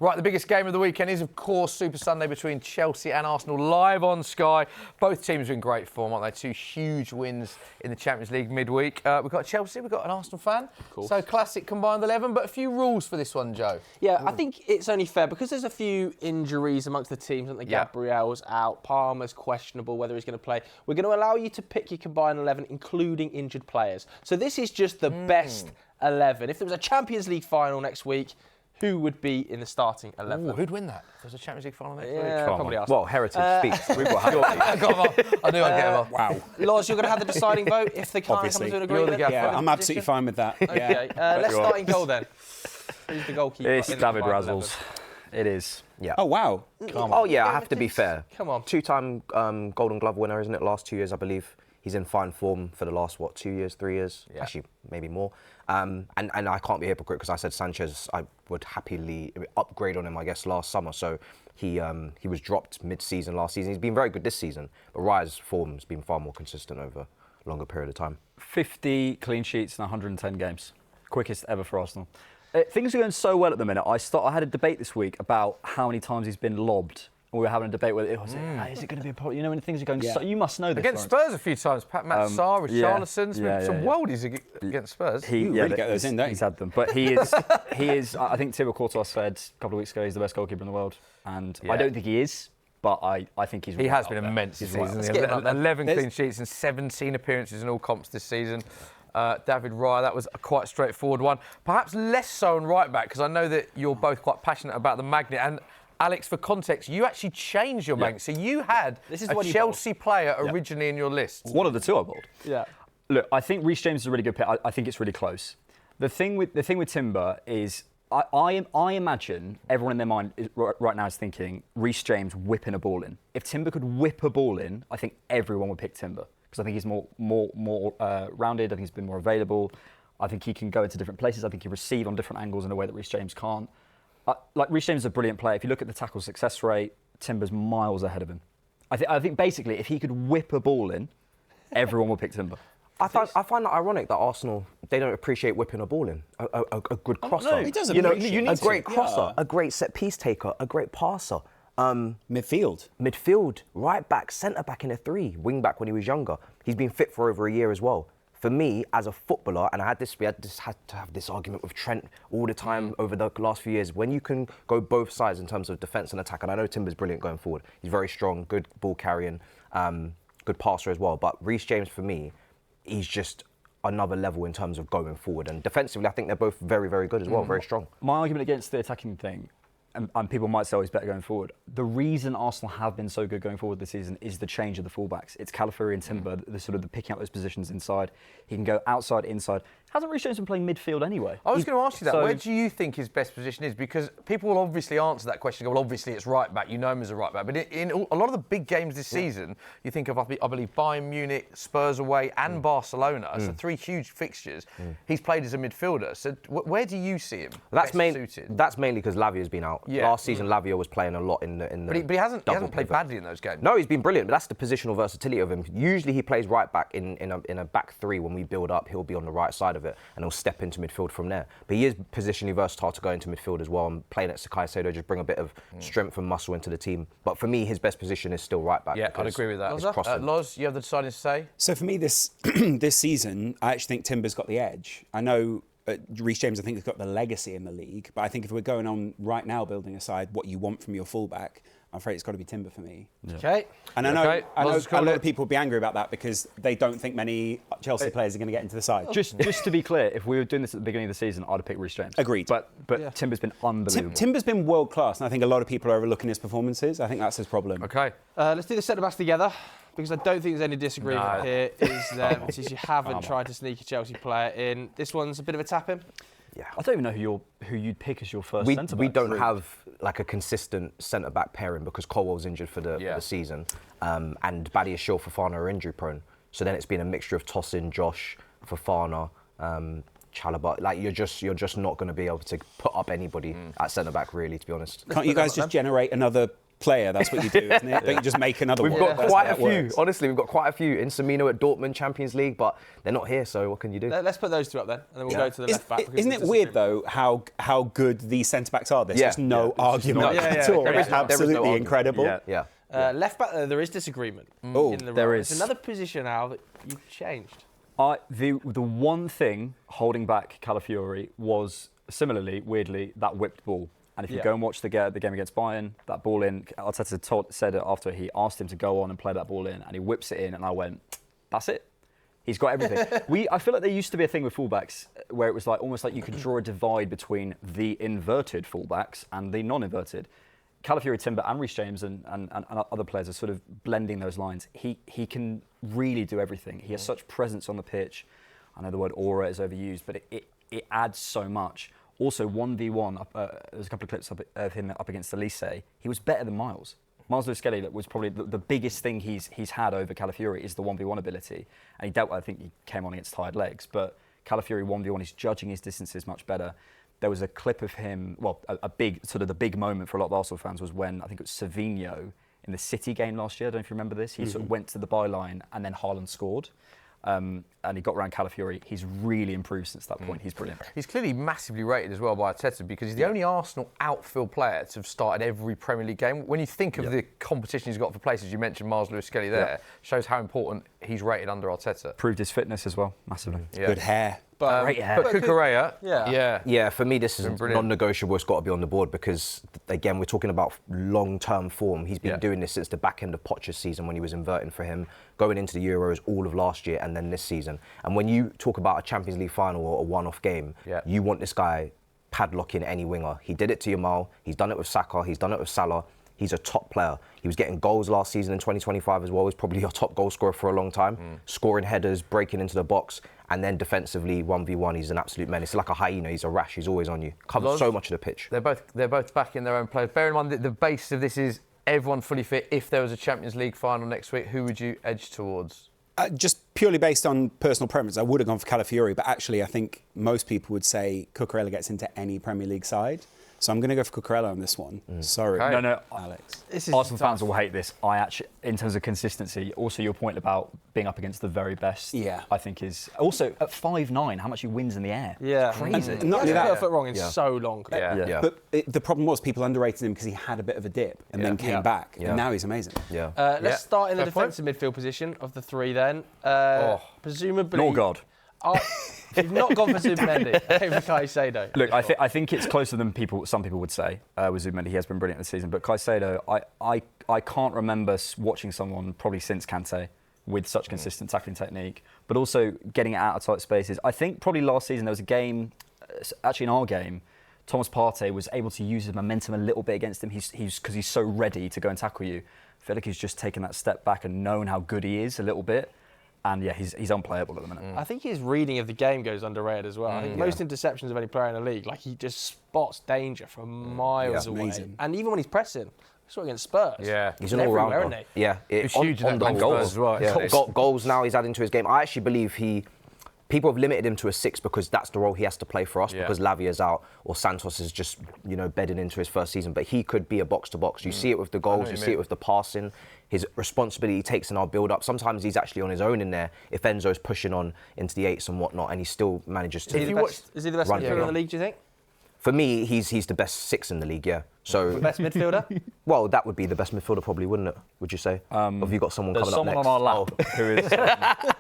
Right, the biggest game of the weekend is, of course, Super Sunday between Chelsea and Arsenal, live on Sky. Both teams are in great form, aren't they? Two huge wins in the Champions League midweek. We've got Chelsea, we've got an Arsenal fan. So classic combined 11, but a few rules for this one, Joe. Yeah, I think it's only fair because there's a few injuries amongst the teams. I think Gabriel's out, Palmer's questionable whether he's going to play. We're going to allow you to pick your combined 11, including injured players. So this is just the best 11. If there was a Champions League final next week, who would be in the starting 11? Ooh, who'd win that? If there's a Champions League final next week? Probably Arsenal. Well, heritage speaks. We've got I knew I'd get him off. Wow. Loz, you're going to have the deciding vote if the client comes to an agreement? Yeah, I'm absolutely fine with that. Okay, let's start in goal then. Who's the goalkeeper? It's David Razzles. It is. Yeah. Oh, wow. Oh, yeah, I have to be fair. Come on. Two-time Golden Glove winner, isn't it? Last 2 years, I believe. He's in fine form for the last, 2 years, 3 years? Yeah. Actually, maybe more. And I can't be a hypocrite because I said Sanchez, I would happily upgrade on him, I guess, last summer. So he was dropped mid-season last season. He's been very good this season. But Raya's form has been far more consistent over a longer period of time. 50 clean sheets in 110 games. Quickest ever for Arsenal. Things are going so well at the minute. I had a debate this week about how many times he's been lobbed. We were having a debate whether is it going to be a problem? You know, when things are going so, you must know this. Against Spurs a few times. Matisse, Richarlison's some worldies against Spurs. You really get those in, don't you? He's had them. But he is, I think Thibaut Courtois said a couple of weeks ago he's the best goalkeeper in the world. And I don't think he is, but I think he's really He has been immense this season. 11 clean sheets and 17 appearances in all comps this season. David Raya, that was a quite straightforward one. Perhaps less so on right back, because I know that you're both quite passionate about the magnet. And Alex, for context, you actually changed your magnet. So you had a Chelsea player originally in your list. One of the two I bowled. Yeah. Look, I think Reece James is a really good pick. I think it's really close. The thing with Timber is I imagine everyone in their mind right now is thinking Reece James whipping a ball in. If Timber could whip a ball in, I think everyone would pick Timber because I think he's more rounded. I think he's been more available. I think he can go into different places. I think he receive on different angles in a way that Reece James can't. Reece James is a brilliant player. If you look at the tackle success rate, Timber's miles ahead of him. I think basically, if he could whip a ball in, everyone would pick Timber. I find that ironic that Arsenal, they don't appreciate whipping a ball in. A good crosser. No, he doesn't. You need a great crosser, a great set-piece taker, a great passer. Midfield, right back, centre back in a 3, wing back when he was younger. He's been fit for over a year as well. For me, as a footballer, and we had to have this argument with Trent all the time over the last few years, when you can go both sides in terms of defence and attack, and I know Timber's brilliant going forward. He's very strong, good ball carrying, good passer as well. But Reece James, for me, he's just another level in terms of going forward. And defensively, I think they're both very, very good as well, very strong. My argument against the attacking thing, and people might say he's better going forward, the reason Arsenal have been so good going forward this season is the change of the fullbacks. It's Calafiori and Timber, the picking up those positions inside. He can go outside, inside. Hasn't Reece James been playing midfield anyway? I was going to ask you that. Where do you think his best position is? Because people will obviously answer that question. Well, obviously it's right back. You know him as a right back. But in a lot of the big games this season, you think of, I believe, Bayern Munich, Spurs away, and Barcelona. So 3 huge fixtures. He's played as a midfielder. So where do you see him? That's mainly because Lavia's been out. Yeah. Last season, Lavia was playing a lot in the. But he hasn't played badly in those games. No, he's been brilliant. But that's the positional versatility of him. Usually he plays right back in a back 3 when we build up. He'll be on the right side of it and he'll step into midfield from there. But he is positionally versatile to go into midfield as well, and playing next to Caicedo just bring a bit of strength and muscle into the team. But for me, his best position is still right back. Yeah, I'd agree with that. Loz, you have the deciding say? So for me, this this season, I actually think Timber's got the edge. I know Reece James, I think, has got the legacy in the league, but I think if we're going on right now building aside what you want from your fullback, I'm afraid it's got to be Timber for me. Yeah. Okay. And I know a lot of people will be angry about that because they don't think many Chelsea players are going to get into the side. Just to be clear, if we were doing this at the beginning of the season, I'd have picked Reece James. Agreed. But Timber's been unbelievable. Timber's been world class, and I think a lot of people are overlooking his performances. I think that's his problem. Okay. Let's do the centre-backs together, because I don't think there's any disagreement here. Since you haven't tried to sneak a Chelsea player in. This one's a bit of a tap-in. Yeah. I don't even know who you'd pick as your first centre-back. We don't have like a consistent centre-back pairing because Colwell's injured for the season, and Badiashile, Fofana are injury-prone. So then it's been a mixture of Tosin, Josh, Fofana, Chalobah. Like you're just not going to be able to put up anybody at centre-back, really, to be honest. Can't you guys just generate another player, that's what you do, isn't it? Don't you just make another We've one? got That's quite how a it few. works. Honestly, we've got quite a few. In Samino at Dortmund, Champions League, but they're not here, so what can you do? Let's put those two up then, and then we'll go to the left back. because Isn't it's it just weird, a- though, how good these centre-backs are? There's just no argument Yeah, at yeah. all. There It's is no absolutely argument. incredible. Yeah. Left back, there is disagreement. Oh, in the there role. is. It's another position now that you've changed. The one thing holding back Calafiori was similarly, weirdly, that whipped ball. And if you Yeah. go and watch the game against Bayern, that ball in, Arteta said it after he asked him to go on and play that ball in, and he whips it in, and I went, that's it. He's got everything. I feel like there used to be a thing with fullbacks where it was like almost like you could draw a divide between the inverted fullbacks and the non-inverted. Calafiori, Timber, and Reece James and other players are sort of blending those lines. He can really do everything. He has such presence on the pitch. I know the word aura is overused, but it adds so much. Also, 1v1, there's a couple of clips of him up against Elise. He was better than Miles. Miles Lewis-Skelly was probably the biggest thing he's had over Calafiori is the 1v1 ability. And I think he came on against tired legs, but Calafiori 1v1, he's judging his distances much better. There was a clip of him, the big moment for a lot of Arsenal fans was when, I think it was Savinho in the City game last year, I don't know if you remember this, he sort of went to the byline and then Haaland scored. And he got around Calafiori. He's really improved since that point. He's brilliant. He's clearly massively rated as well by Arteta because he's the only Arsenal outfield player to have started every Premier League game. When you think of the competition he's got for places, you mentioned Miles Lewis-Skelly there, shows how important he's rated under Arteta. Proved his fitness as well, massively. Yeah. Good hair. Great hair. But Cucurella, Yeah, for me, this is brilliant. non-negotiable. It's got to be on the board because, again, we're talking about long-term form. He's been doing this since the back end of Poch's season when he was inverting for him, going into the Euros all of last year and then this season. And when you talk about a Champions League final or a one-off game, you want this guy padlocking any winger. He did it to Yamal. He's done it with Saka. He's done it with Salah. He's a top player. He was getting goals last season in 2025 as well. He's probably your top goal scorer for a long time. Scoring headers, breaking into the box, and then defensively 1v1. He's an absolute menace. He's like a hyena. He's a rash. He's always on you. Covers so much of the pitch. They're both back in their own players. Bear in mind that the base of this is everyone fully fit. If there was a Champions League final next week, who would you edge towards? Just purely based on personal preference, I would have gone for Calafiori, but actually I think most people would say Cucurella gets into any Premier League side. So I'm going to go for Cucurella on this one. Sorry, Okay. No, Alex. Arsenal fans will hate this. I actually, in terms of consistency, also your point about being up against the very best, I think is also at 5'9", how much he wins in the air. Yeah, It's crazy. And Not only he hasn't that- put a foot wrong in so long. Yeah. But the problem was people underrated him because he had a bit of a dip and then came back. And now he's amazing. Let's start in the Fair point. defensive midfield position of the three then. Presumably... Norgard. You've not gone for Zubimendi over Caicedo. Look, I think it's closer than some people would say with Zubimendi. He has been brilliant this season. But Caicedo, I can't remember watching someone probably since Kante with such consistent tackling technique, but also getting it out of tight spaces. I think probably last season there was a game, actually in our game, Thomas Partey was able to use his momentum a little bit against him. Because he's so ready to go and tackle you. I feel like he's just taken that step back and known how good he is a little bit. And yeah, he's unplayable at the minute. I think his reading of the game goes underrated as well. I think most interceptions of any player in the league, like he just spots danger from miles away. amazing. And even when he's pressing, saw against Spurs. Yeah. He's an everywhere, all-rounder. isn't he? Yeah, He's huge in that the game for us as well. Yeah. Goals now he's adding to his game. I actually believe people have limited him to a 6 because that's the role he has to play for us because Lavia's out or Santos is just, bedding into his first season. But he could be a box-to-box. You see it with the goals, you see it with the passing, his responsibility he takes in our build-up. Sometimes he's actually on his own in there if Enzo's pushing on into the 8s and whatnot, and he still manages to... Is he the best run midfielder through in the league, do you think? For me, he's the best 6 in the league, yeah. So, The best midfielder? well, that would be the best midfielder probably, wouldn't it? Would you say? Have you got someone There's coming up someone next? on our lap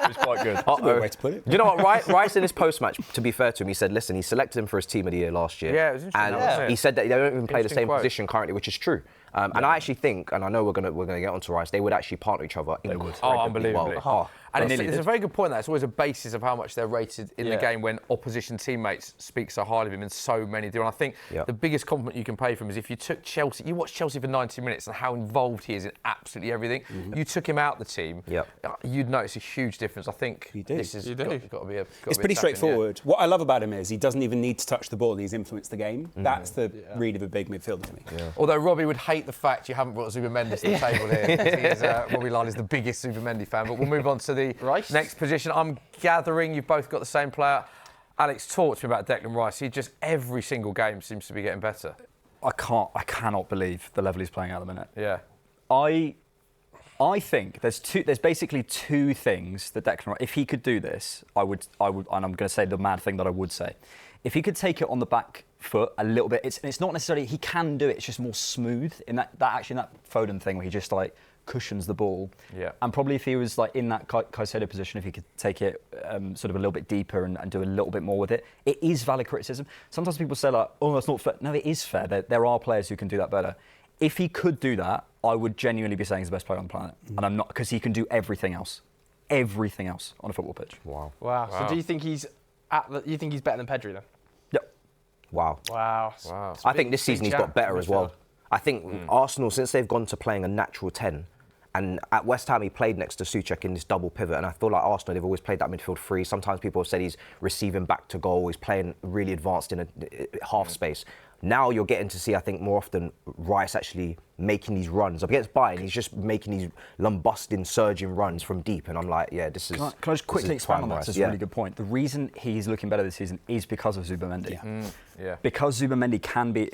who's quite good. That's a good way to put it. You know what? Rice in his post-match, to be fair to him, he said, listen, he selected him for his team of the year last year. Yeah, it was interesting, And wasn't it? he said that they don't even play the Interesting same quote. position currently, which is true. And I actually think, and I know we're gonna get onto Rice, they would actually partner each other incredibly Unbelievably. well. And it's a very good point. It's always a basis of how much they're rated in the game when opposition teammates speak so highly of him, and so many do. And I think the biggest compliment you can pay for him is if you took Chelsea, you watch Chelsea for 90 minutes and how involved he is in absolutely everything. You took him out the team, you'd notice a huge difference. I think this has got to be a. It's pretty straightforward. What I love about him is he doesn't even need to touch the ball and he's influenced the game. That's the read of a big midfielder to me. Although Robbie would hate the fact you haven't brought Zubimendi to the table here. Robbie Lyle is the biggest Zubimendi fan. But we'll move on to the next position. I'm gathering you've both got the same player. Alex, talk to me about Declan Rice. He just every single game seems to be getting better. I cannot believe the level he's playing at the minute. Yeah. I think there's basically two things that Declan Rice, if he could do this, I would, and I'm going to say the mad thing that I would say. If he could take it on the back foot a little bit, it's not necessarily, he can do it, it's just more smooth in that Foden thing where he just like cushions the ball. Yeah. And probably if he was like in that Caicedo position, if he could take it sort of a little bit deeper and do a little bit more with it, it is valid criticism. Sometimes people say like, oh, that's not fair. No, it is fair. There are players who can do that better. If he could do that, I would genuinely be saying he's the best player on the planet. And I'm not, because he can do everything else on a football pitch. Wow. So do you think he's you think he's better than Pedri then? Yep. Wow. I think this season he's got better as well. I think Arsenal, since they've gone to playing a natural 10, and at West Ham he played next to Souček in this double pivot, and I feel like Arsenal, they've always played that midfield three. Sometimes people have said he's receiving back to goal, he's playing really advanced in a half space. Now you're getting to see, I think, more often Rice actually making these runs. Against Bayern, he's just making these lumbusting, surging runs from deep, and I'm like, yeah, this is... Can I just quickly expand on that? It's a really good point. The reason he's looking better this season is because of Zubimendi. Yeah. Because Zubimendi can be...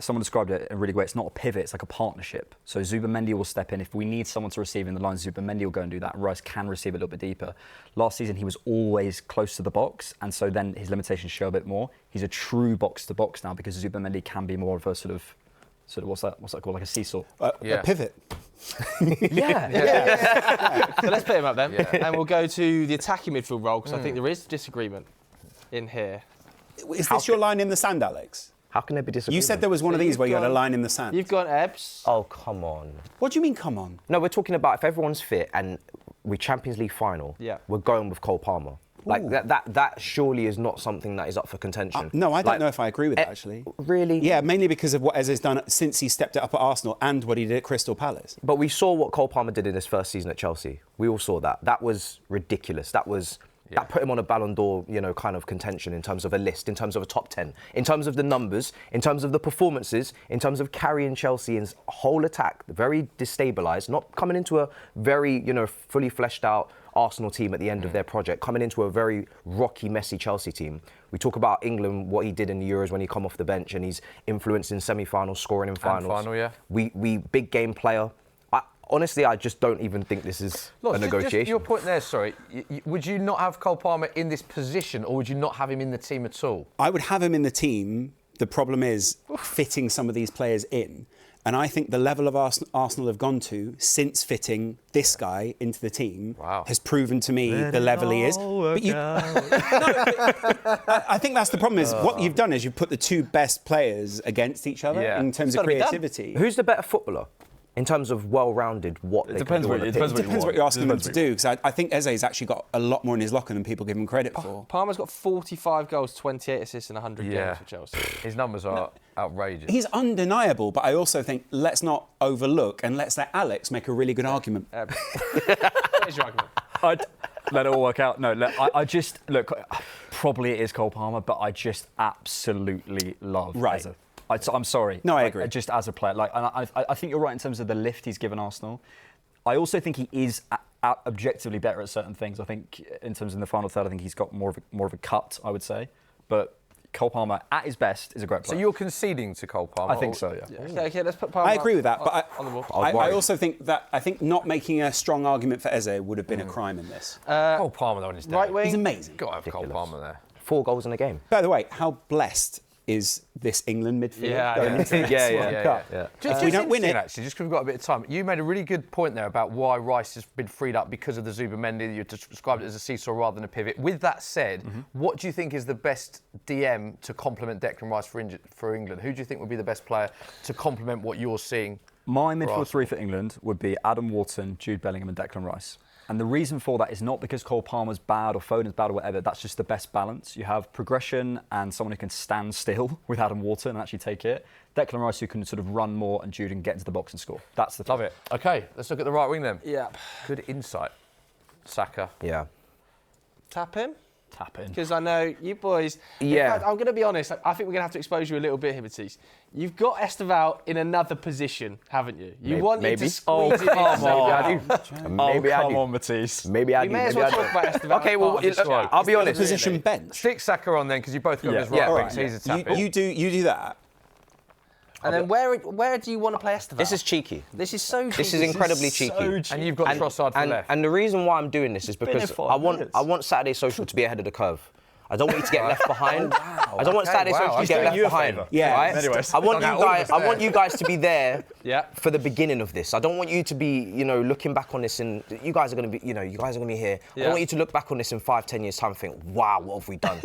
Someone described it in a really good way. It's not a pivot, it's like a partnership. So Zubimendi will step in. If we need someone to receive in the line, Zubimendi will go and do that. Rice can receive a little bit deeper. Last season, he was always close to the box, and so then his limitations show a bit more. He's a true box-to-box now because Zubimendi can be more of a sort of what's that called, like a seesaw? A pivot. Yeah. So let's put him up then, and we'll go to the attacking midfield role, because I think there is disagreement in here. Is this your line in the sand, Alex? How can there be disagreement? You said there was one of these where you had a line in the sand. You've got Ebbs. Oh, come on. What do you mean, come on? No, we're talking about if everyone's fit and we Champions League final, we're going with Cole Palmer. Like, that surely is not something that is up for contention. No, I don't know if I agree with that, actually. Really? Yeah, mainly because of what Eze's done since he stepped it up at Arsenal and what he did at Crystal Palace. But we saw what Cole Palmer did in his first season at Chelsea. We all saw that. That was ridiculous. That put him on a Ballon d'Or, kind of contention in terms of a list, in terms of a top 10, in terms of the numbers, in terms of the performances, in terms of carrying Chelsea in whole attack, very destabilised, not coming into a very, fully fleshed out Arsenal team at the end of their project, coming into a very rocky, messy Chelsea team. We talk about England, what he did in the Euros when he come off the bench, and he's influenced in semi-finals, scoring in finals. And final, yeah. We big game player. Honestly, I just don't even think this is a negotiation. Just your point there, sorry. Would you not have Cole Palmer in this position, or would you not have him in the team at all? I would have him in the team. The problem is fitting some of these players in. And I think the level of Arsenal have gone to since fitting this guy into the team has proven to me the level he is. But I think that's the problem is what you've done is you've put the two best players against each other in terms of creativity. Who's the better footballer? In terms of well-rounded, what they can do on the pitch? It depends what you're asking them to do, because I think Eze's actually got a lot more in his locker than people give him credit for. Palmer's got 45 goals, 28 assists in 100 games for Chelsea. His numbers are outrageous. He's undeniable, but I also think let's not overlook and let's let Alex make a really good argument. What is your argument? Let it all work out. No, I just, look, probably it is Cole Palmer, but I just absolutely love Eze. I'm sorry. No, I agree. Just as a player, and I think you're right in terms of the lift he's given Arsenal. I also think he is objectively better at certain things. I think in terms of the final third, I think he's got more of a cut, I would say. But Cole Palmer, at his best, is a great player. So you're conceding to Cole Palmer? I think so, yeah. Okay, let's put Palmer I agree with that, but on the ball. I also think not making a strong argument for Eze would have been a crime in this. Cole Palmer, though, on his day. Right wing. He's amazing. Got to have Cole Palmer there. 4 goals in a game. By the way, how blessed is this England midfield? Just we don't win it. Actually, just because we've got a bit of time, you made a really good point there about why Rice has been freed up because of the Zubimendi. You described it as a seesaw rather than a pivot. With that said, what do you think is the best DM to complement Declan Rice for England? Who do you think would be the best player to complement what you're seeing? My midfield three for England would be Adam Wharton, Jude Bellingham and Declan Rice. And the reason for that is not because Cole Palmer's bad or Foden's bad or whatever. That's just the best balance. You have progression and someone who can stand still with Adam Wharton and actually take it. Declan Rice who can sort of run more and Jude and get into the box and score. That's the Love it. OK, let's look at the right wing then. Yeah. Good insight. Saka. Yeah. Tap him? Tap in. Because I know you boys... Yeah. In fact, I'm going to be honest. I think we're going to have to expose you a little bit here, Matisse. You've got Esteval in another position, haven't you? You wanted to squeeze it in. Come on, Matisse. Maybe I do. We may as well talk about Esteval. OK, well, I'll be honest. Position bench. Stick Saka on then, because you both got him as right wing, so he's a tap in. You do that. And then where do you want to play Esteval? This is cheeky. This is so cheeky. This is incredibly cheeky. And you've got Trossard for left. And the reason why I'm doing this is because I want Saturday Social to be ahead of the curve. I don't want you to get left behind. I don't want Saturday Social to get left behind. Yeah. Right? Anyways. I want you guys to be there for the beginning of this. I don't want you to be, looking back on this and you guys are going to be, you guys are going to be here. I don't want you to look back on this in 5-10 years time and think, wow, what have we done?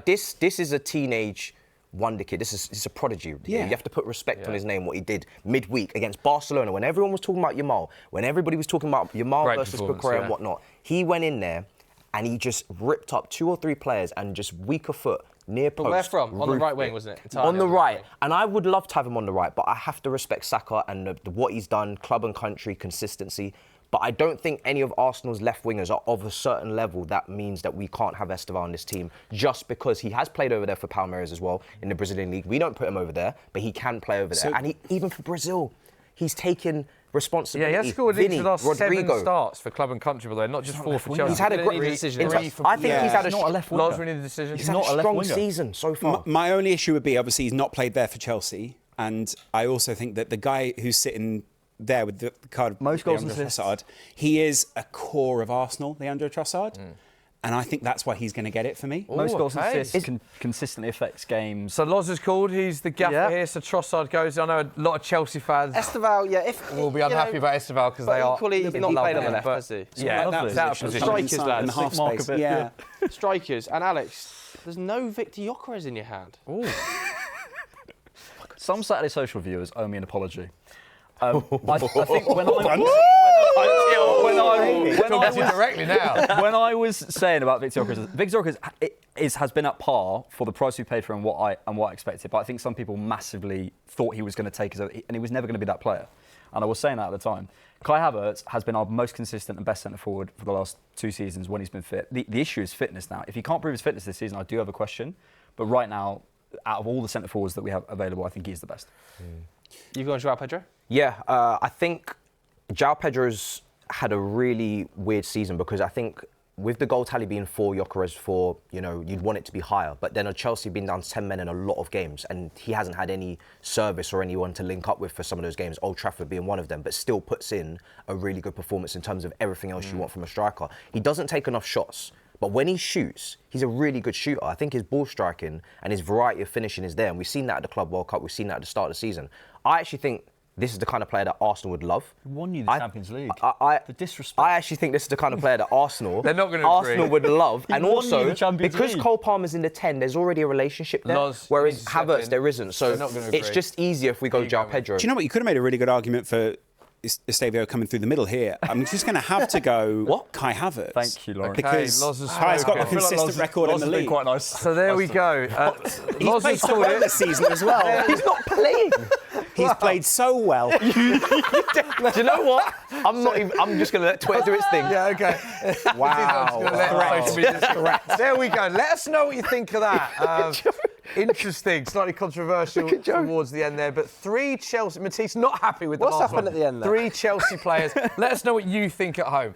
This is a teenage wonder kid. This is a prodigy. Yeah. You have to put respect on his name, what he did midweek against Barcelona when everyone was talking about Yamal, when everybody was talking about Yamal versus Bukhari and whatnot. He went in there and he just ripped up 2 or 3 players and just weaker foot, near post. But where from? On the right wing, wasn't it? Entirely On the right. And I would love to have him on the right, but I have to respect Saka and what he's done, club and country, consistency. But I don't think any of Arsenal's left wingers are of a certain level that means that we can't have Esteval on this team just because he has played over there for Palmeiras as well in the Brazilian league. We don't put him over there, but he can play over there. And even for Brazil, he's taken responsibility. Yeah, he has scored each of the last Rodrigo. 7 starts for club and country, by the way, not just 4 for Chelsea. He's had a great decision. I think he's had a not a left winger. Lars winning the decision. He's had a strong season so far. My only issue would be, obviously, he's not played there for Chelsea. And I also think that the guy who's sitting there with the card, Most goals and Leandro assists. Trossard, he is a core of Arsenal, Leandro Trossard. And I think that's why he's going to get it for me. Most goals and okay. assists consistently affects games. So Loz is called, he's the gaffer here, so Trossard goes. I know a lot of Chelsea fans Esteval, will be unhappy about Esteval because they are. Equally, he's not played on the left, has he? Yeah, That that position, position. Strikers, lads. in the half Mark a space. bit, Yeah. Strikers. And Alex, there's no Victor Gyökeres in your hand. Some Saturday Social viewers owe me an apology. I think when directly now. when I was saying about Victor Gyökeres, has been at par for the price we paid for him and what I expected. But I think some people massively thought he was going to take us, and he was never going to be that player. And I was saying that at the time. Kai Havertz has been our most consistent and best centre forward for the last 2 seasons when he's been fit. The issue is fitness now. If he can't prove his fitness this season, I do have a question. But right now, out of all the centre forwards that we have available, I think he's the best. You've gone João Pedro? Yeah, I think João Pedro's had a really weird season because I think with the goal tally being 4, Gyökeres 4, you'd want it to be higher. But then Chelsea been down 10 men in a lot of games and he hasn't had any service or anyone to link up with for some of those games, Old Trafford being one of them, but still puts in a really good performance in terms of everything else you want from a striker. He doesn't take enough shots. But when he shoots, he's a really good shooter. I think his ball striking and his variety of finishing is there. And we've seen that at the Club World Cup. We've seen that at the start of the season. I actually think this is the kind of player that Arsenal would love. He won you the Champions League. The disrespect. I actually think this is the kind of player that Arsenal They're not gonna Arsenal agree. would love. And won you also, the Champions because League. Cole Palmer's in the 10, there's already a relationship there. Loz whereas needs to step Havertz, in. there isn't. So They're not gonna it's agree. just easier if we go There you go, João mate. Pedro. Do you know what? You could have made a really good argument for Estavio coming through the middle here. I'm just going to have to go Kai Havertz. Thank you, Lawrence. Because Loz has Kai's got a spoken. consistent record in the league. Quite nice. So there we go. He's Loz played has so called well it. this season as well. He's not playing. He's played so well. Do you know what? I'm just going to let Twitter do its thing. Yeah, okay. Wow. There we go. Let us know what you think of that. Interesting, slightly controversial towards the end there, but 3 Chelsea. Matisse not happy with the What's last happened one. at the end there? 3 Chelsea players. Let us know what you think at home.